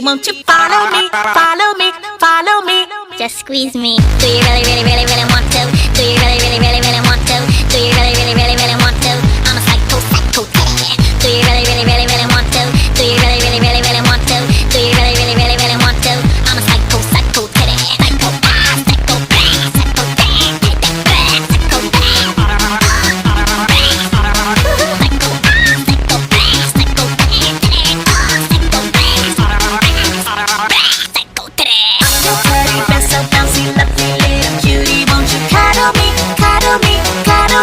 Won't you follow me, follow me, follow me? Just squeeze me. Do you really, really, really, really want to? Do you really, really, really